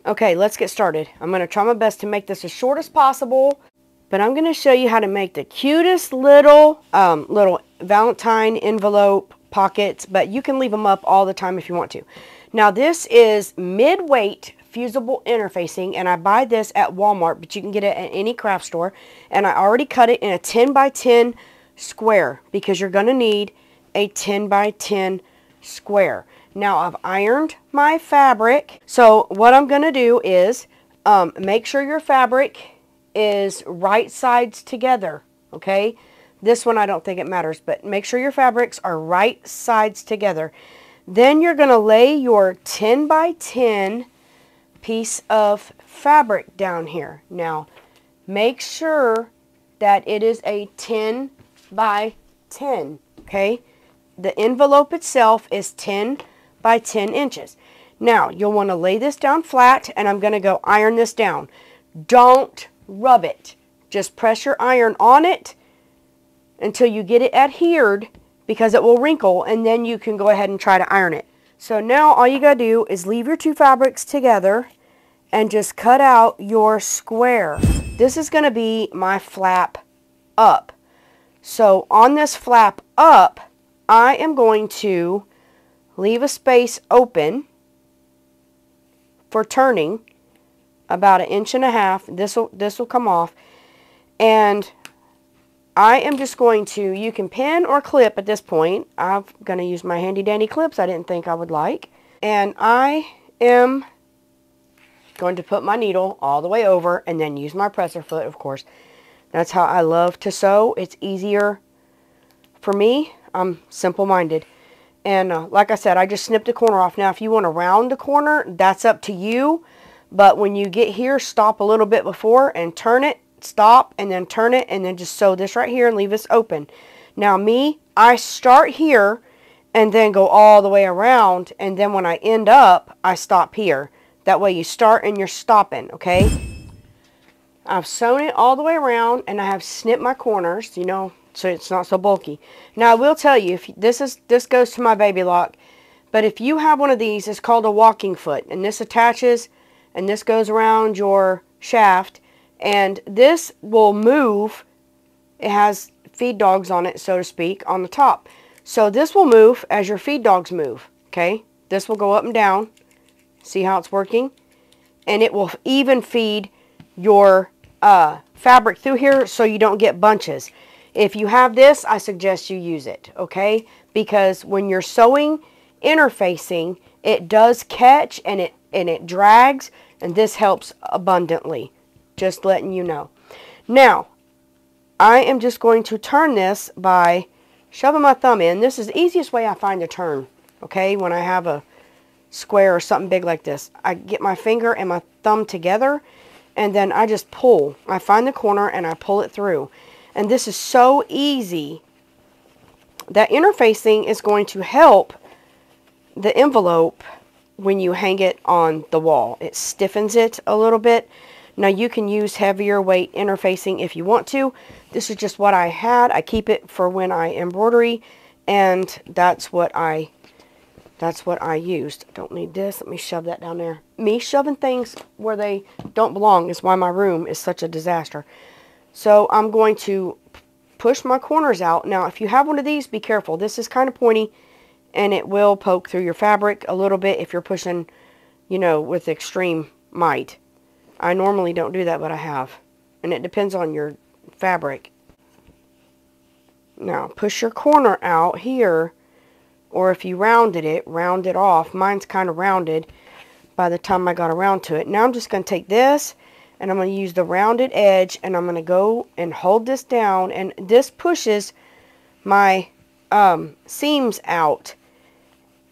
Okay, let's get started. I'm going to try my best to make this as short as possible, but I'm going to show you how to make the cutest little Valentine envelope pockets, but you can leave them up all the time if you want to. Now this is mid-weight fusible interfacing, and I buy this at Walmart, but you can get it at any craft store, and I already cut it in a 10 by 10 square because you're going to need a 10 by 10 square. Now I've ironed my fabric. So what I'm going to do is make sure your fabric is right sides together. Okay. This one I don't think it matters, but make sure your fabrics are right sides together. Then you're going to lay your 10 by 10 piece of fabric down here. Now make sure that it is a 10 by 10. Okay. The envelope itself is 10 by 10 inches. Now, you'll want to lay this down flat, and I'm going to go iron this down. Don't rub it. Just press your iron on it until you get it adhered, because it will wrinkle, and then you can go ahead and try to iron it. So now all you got to do is leave your two fabrics together and just cut out your square. This is going to be my flap up. So on this flap up, I am going to leave a space open for turning about 1.5 inches. This will come off, and I am just going to, you can pin or clip at this point. I'm going to use my handy dandy clips I didn't think I would like, and I am going to put my needle all the way over and then use my presser foot, of course. That's how I love to sew. It's easier for me. I'm simple-minded. And like I said, I just snipped the corner off. Now, if you want to round the corner, that's up to you. But when you get here, stop a little bit before and turn it, stop, and then turn it, and then just sew this right here and leave this open. Now, I start here and then go all the way around, and then when I end up, I stop here. That way you start and you're stopping, okay? I've sewn it all the way around, and I have snipped my corners, you know, so it's not so bulky. Now I will tell you, if this goes to my baby lock, but if you have one of these, it's called a walking foot, and this attaches and this goes around your shaft, and this will move. It has feed dogs on it, so to speak, on the top. So this will move as your feed dogs move, okay? This will go up and down. See how it's working? And it will even feed your fabric through here so you don't get bunches. If you have this, I suggest you use it, okay? Because when you're sewing interfacing, it does catch and it drags, and this helps abundantly. Just letting you know. Now, I am just going to turn this by shoving my thumb in. This is the easiest way I find to turn, okay? When I have a square or something big like this, I get my finger and my thumb together, and then I just pull. I find the corner and I pull it through. And this is so easy. That interfacing is going to help the envelope when you hang it on the wall. It stiffens it a little bit. Now you can use heavier weight interfacing if you want to. This is just what I had. I keep it for when I embroidery, and that's what I used. I don't need this. Let me shove that down there. Me shoving things where they don't belong is why my room is such a disaster. So I'm going to push my corners out. Now, if you have one of these, be careful. This is kind of pointy, and it will poke through your fabric a little bit if you're pushing, you know, with extreme might. I normally don't do that, but I have. And it depends on your fabric. Now, push your corner out here, or if you round it off. Mine's kind of rounded by the time I got around to it. Now I'm just going to take this, and I'm going to use the rounded edge, and I'm going to go and hold this down, and this pushes my seams out.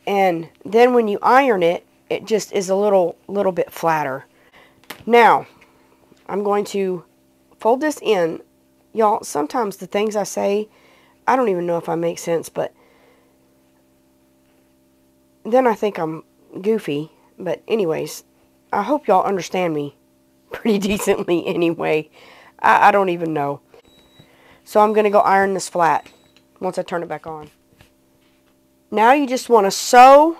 And then when you iron it, it just is a little bit flatter. Now, I'm going to fold this in. Y'all, sometimes the things I say, I don't even know if I make sense, but then I think I'm goofy. But anyways, I hope y'all understand me pretty decently anyway. I don't even know. So I'm going to go iron this flat once I turn it back on. Now you just want to sew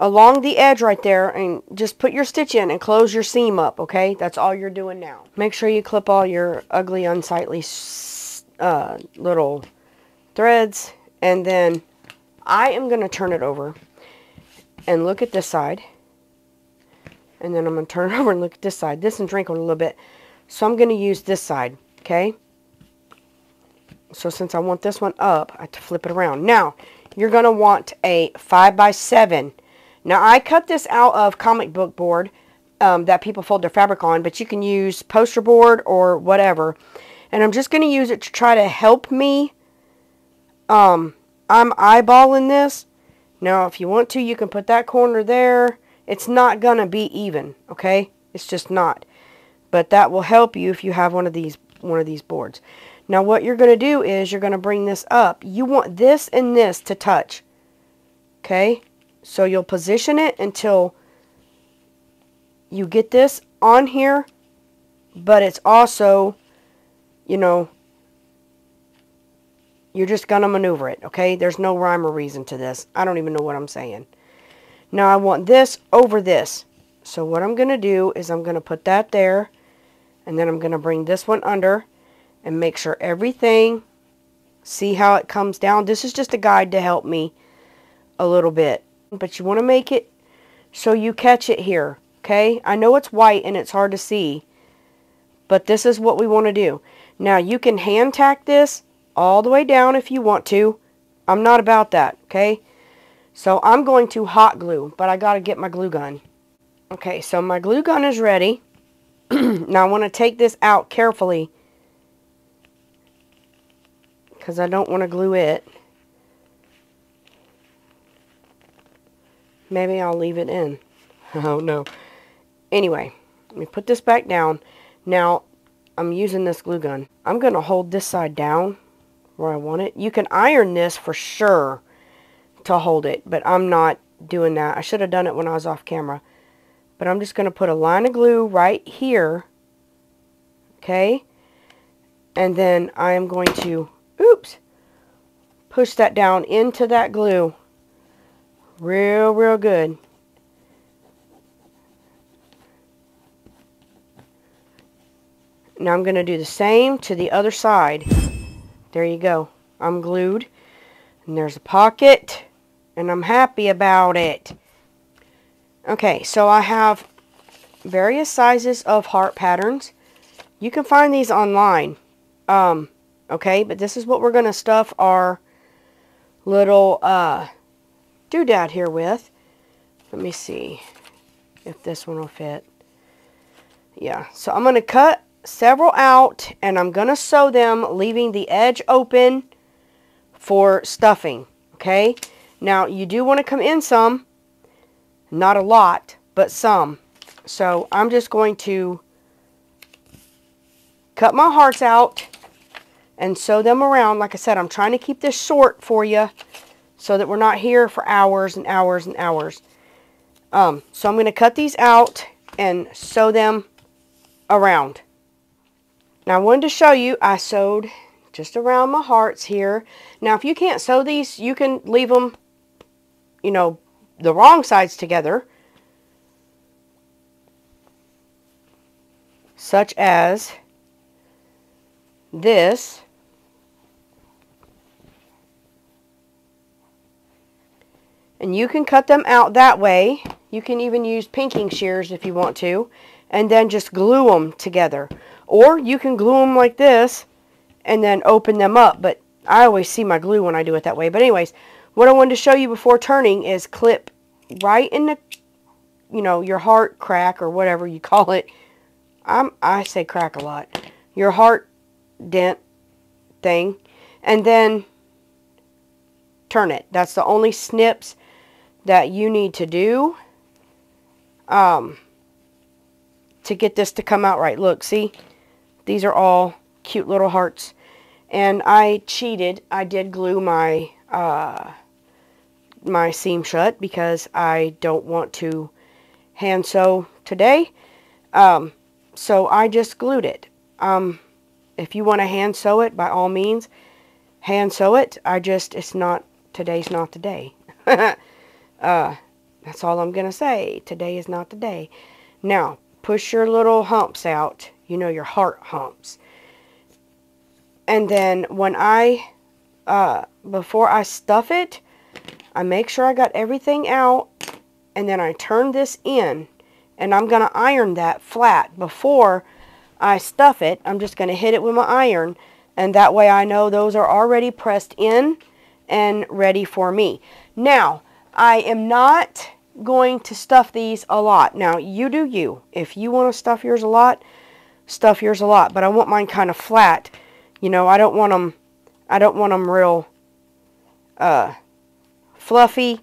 along the edge right there, and just put your stitch in and close your seam up, okay? That's all you're doing now. Make sure you clip all your ugly, unsightly little threads, and then I am going to turn it over and look at this side, and then I'm going to turn it over and look at this side. This one's wrinkled a little bit, so I'm going to use this side, okay? So since I want this one up, I have to flip it around. Now, you're going to want a 5x7. Now, I cut this out of comic book board that people fold their fabric on, but you can use poster board or whatever. And I'm just going to use it to try to help me. I'm eyeballing this. Now, if you want to, you can put that corner there. It's not going to be even, okay? It's just not. But that will help you if you have one of these boards. Now, what you're going to do is you're going to bring this up. You want this and this to touch, okay? So you'll position it until you get this on here, but it's also, you know, you're just going to maneuver it, okay? There's no rhyme or reason to this. I don't even know what I'm saying. Now, I want this over this. So what I'm going to do is I'm going to put that there, and then I'm going to bring this one under and make sure everything, see how it comes down. This is just a guide to help me a little bit. But you want to make it so you catch it here, okay? I know it's white and it's hard to see, but this is what we want to do. Now, you can hand tack this all the way down if you want to. I'm not about that, okay? So I'm going to hot glue, but I got to get my glue gun. Okay, so my glue gun is ready. Now I want to take this out carefully because I don't want to glue it. Maybe I'll leave it in. Oh no. Anyway, let me put this back down. Now, I'm using this glue gun. I'm going to hold this side down where I want it. You can iron this for sure to hold it, but I'm not doing that. I should have done it when I was off camera. But I'm just going to put a line of glue right here. Okay? And then I am going to, push that down into that glue. Real good. Now I'm going to do the same to the other side. There you go. I'm glued. And there's a pocket. And I'm happy about it. Okay, so I have various sizes of heart patterns. You can find these online. Okay, but this is what we're going to stuff our little doodad here with. Let me see if this one will fit. Yeah, so I'm going to cut several out, and I'm going to sew them, leaving the edge open for stuffing. Okay, now you do want to come in some, not a lot, but some. So I'm just going to cut my hearts out and sew them around. Like I said, I'm trying to keep this short for you so that we're not here for hours and hours and hours. So I'm going to cut these out and sew them around. Now I wanted to show you, I sewed just around my hearts here. Now if you can't sew these, you can leave them, you know, the wrong sides together. Such as this. And you can cut them out that way. You can even use pinking shears if you want to. And then just glue them together. Or you can glue them like this and then open them up. But I always see my glue when I do it that way. But anyways, what I wanted to show you before turning is clip right in the, you know, your heart crack or whatever you call it. I say crack a lot. Your heart dent thing. And then turn it. That's the only snips that you need to do to get this to come out right. Look, see? These are all cute little hearts. And I cheated. I did glue my my seam shut because I don't want to hand sew today. So I just glued it. If you want to hand sew it, by all means, hand sew it. Today's not the day. That's all I'm going to say. Today is not the day. Now, push your little humps out. You know, your heart humps. And then when before I stuff it, I make sure I got everything out. And then I turn this in. And I'm going to iron that flat before I stuff it. I'm just going to hit it with my iron. And that way I know those are already pressed in and ready for me. Now, I am not going to stuff these a lot. Now, you do you. If you want to stuff yours a lot, stuff yours a lot. But I want mine kind of flat. You know, I don't want them real fluffy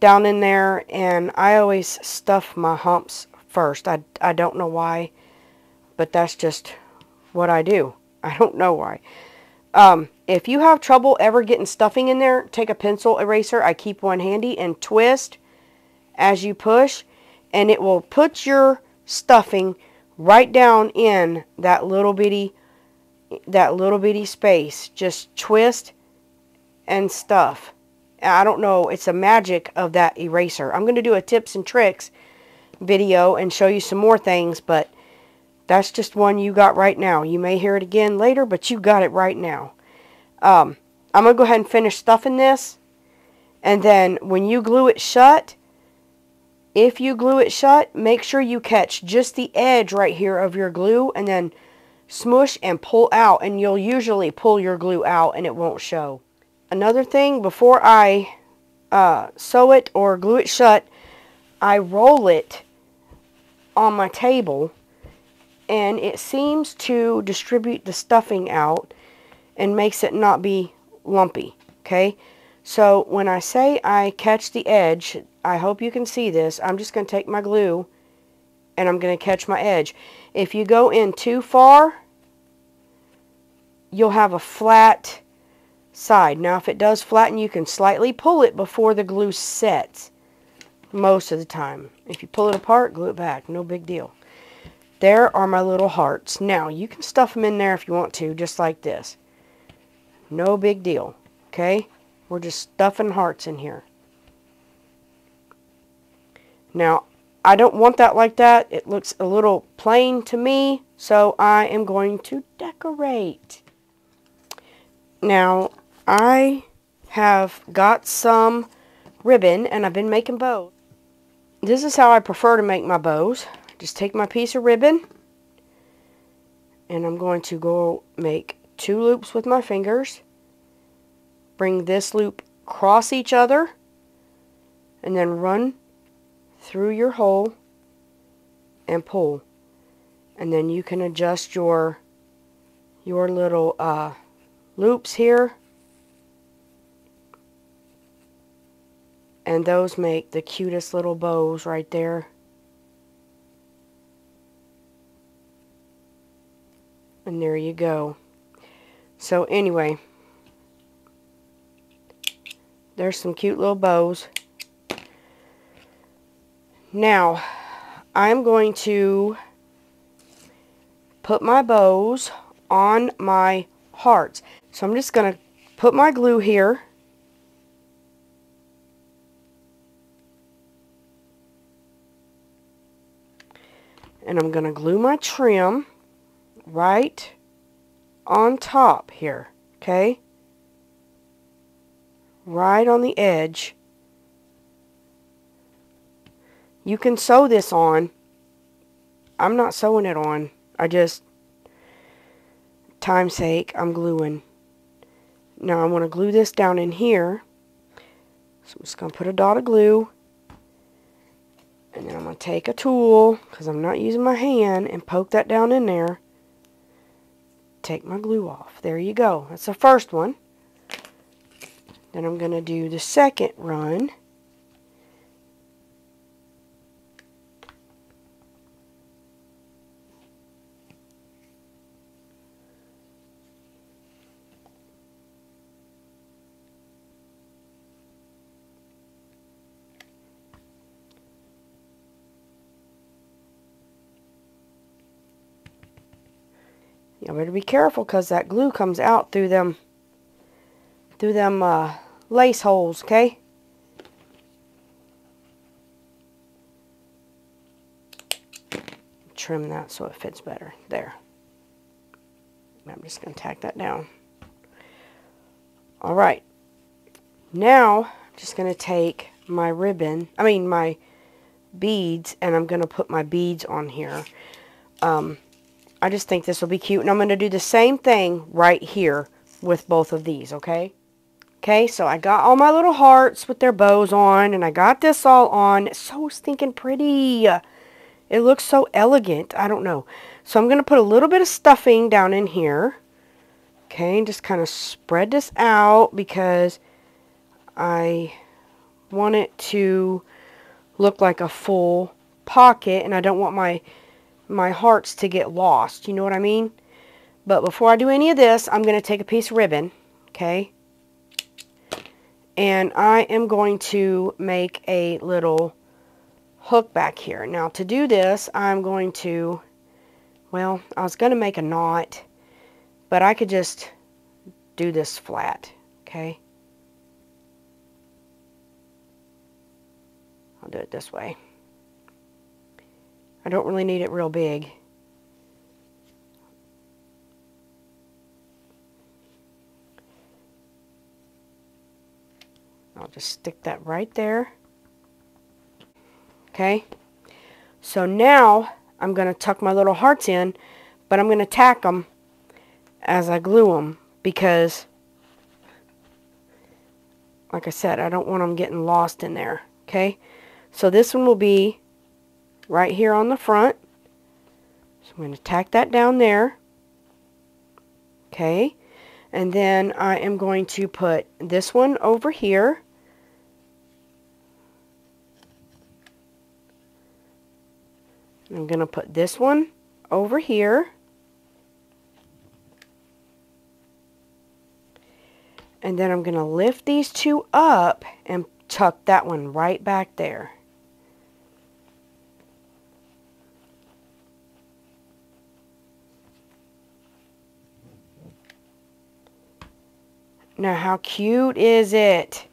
down in there. And I always stuff my humps first. I don't know why, but that's just what I do. I don't know why. If you have trouble ever getting stuffing in there, take a pencil eraser. I keep one handy and twist as you push, and it will put your stuffing right down in that little bitty space. Just twist and stuff. I don't know. It's a magic of that eraser. I'm going to do a tips and tricks video and show you some more things, but that's just one you got right now. You may hear it again later, but you got it right now. I'm going to go ahead and finish stuffing this. And then when you glue it shut, if you glue it shut, make sure you catch just the edge right here of your glue and then smush and pull out. And you'll usually pull your glue out and it won't show. Another thing, before I sew it or glue it shut, I roll it on my table. And it seems to distribute the stuffing out and makes it not be lumpy, okay? So when I say I catch the edge, I hope you can see this. I'm just going to take my glue and I'm going to catch my edge. If you go in too far, you'll have a flat side. Now if it does flatten, you can slightly pull it before the glue sets most of the time. If you pull it apart, glue it back. No big deal. There are my little hearts. Now, you can stuff them in there if you want to, just like this. No big deal, okay? We're just stuffing hearts in here. Now, I don't want that like that. It looks a little plain to me, so I am going to decorate. Now, I have got some ribbon, and I've been making bows. This is how I prefer to make my bows. Just take my piece of ribbon and I'm going to go make 2 loops with my fingers. Bring this loop across each other and then run through your hole and pull. And then you can adjust your little loops here. And those make the cutest little bows right there. And there you go. So anyway, there's some cute little bows. Now, I'm going to put my bows on my hearts. So I'm just going to put my glue here. And I'm going to glue my trim right on top here, okay? Right on the edge. You can sew this on. I'm not sewing it on. I just, time's sake, I'm gluing. Now I'm going to glue this down in here. So I'm just going to put a dot of glue. And then I'm going to take a tool, because I'm not using my hand, and poke that down in there. Take my glue off. There you go. That's the first one. Then I'm going to do the second run. You better be careful because that glue comes out through them lace holes, okay? trim that so it fits better. There. I'm just going to tack that down. Alright. Now, I'm just going to take my my beads, and I'm going to put my beads on here. I just think this will be cute, and I'm going to do the same thing right here with both of these, okay? Okay, so I got all my little hearts with their bows on, and I got this all on. It's so stinking pretty. It looks so elegant. I don't know. So I'm going to put a little bit of stuffing down in here. Okay, and just kind of spread this out because I want it to look like a full pocket, and I don't want my hearts to get lost. You know what I mean? But before I do any of this, I'm going to take a piece of ribbon. Okay. And I am going to make a little hook back here. Now to do this, I'm going to, well, I was going to make a knot, but I could just do this flat, okay? I'll do it this way. I don't really need it real big. I'll just stick that right there. Okay, so now I'm going to tuck my little hearts in, but I'm going to tack them as I glue them because, like I said, I don't want them getting lost in there. Okay, so this one will be right here on the front. So I'm going to tack that down there. Okay, and then I am going to put this one over here. I'm going to put this one over here. And then I'm going to lift these two up and tuck that one right back there. Now how cute is it?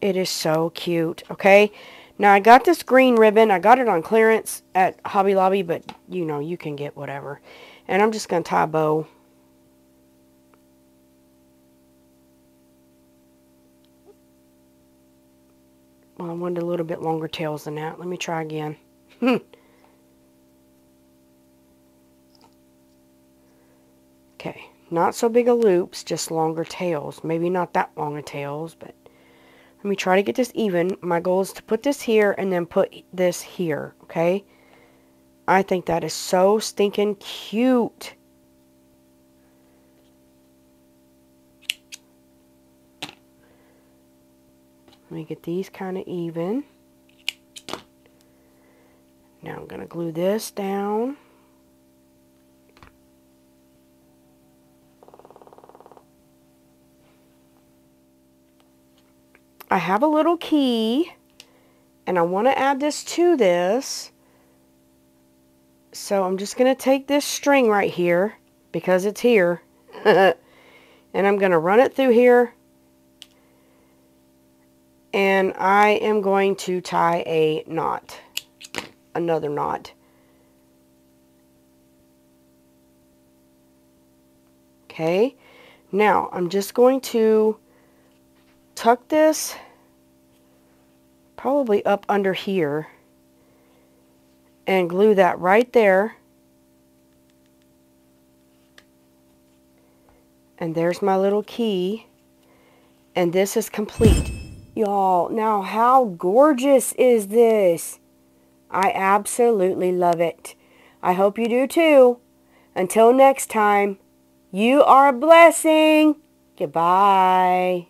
It is so cute, okay? Now I got this green ribbon. I got it on clearance at Hobby Lobby, but you know, you can get whatever. And I'm just going to tie a bow. Well, I wanted a little bit longer tails than that. Let me try again. Okay, not so big of loops, just longer tails. Maybe not that long of tails, but let me try to get this even. My goal is to put this here and then put this here, okay? I think that is so stinking cute. Let me get these kind of even. Now I'm going to glue this down. I have a little key, and I want to add this to this. So I'm just going to take this string right here, because it's here, and I'm going to run it through here, and I am going to tie a knot, another knot. Okay, now I'm just going to tuck this probably up under here and glue that right there. And there's my little key. And this is complete. Y'all, now how gorgeous is this? I absolutely love it. I hope you do too. Until next time, you are a blessing. Goodbye.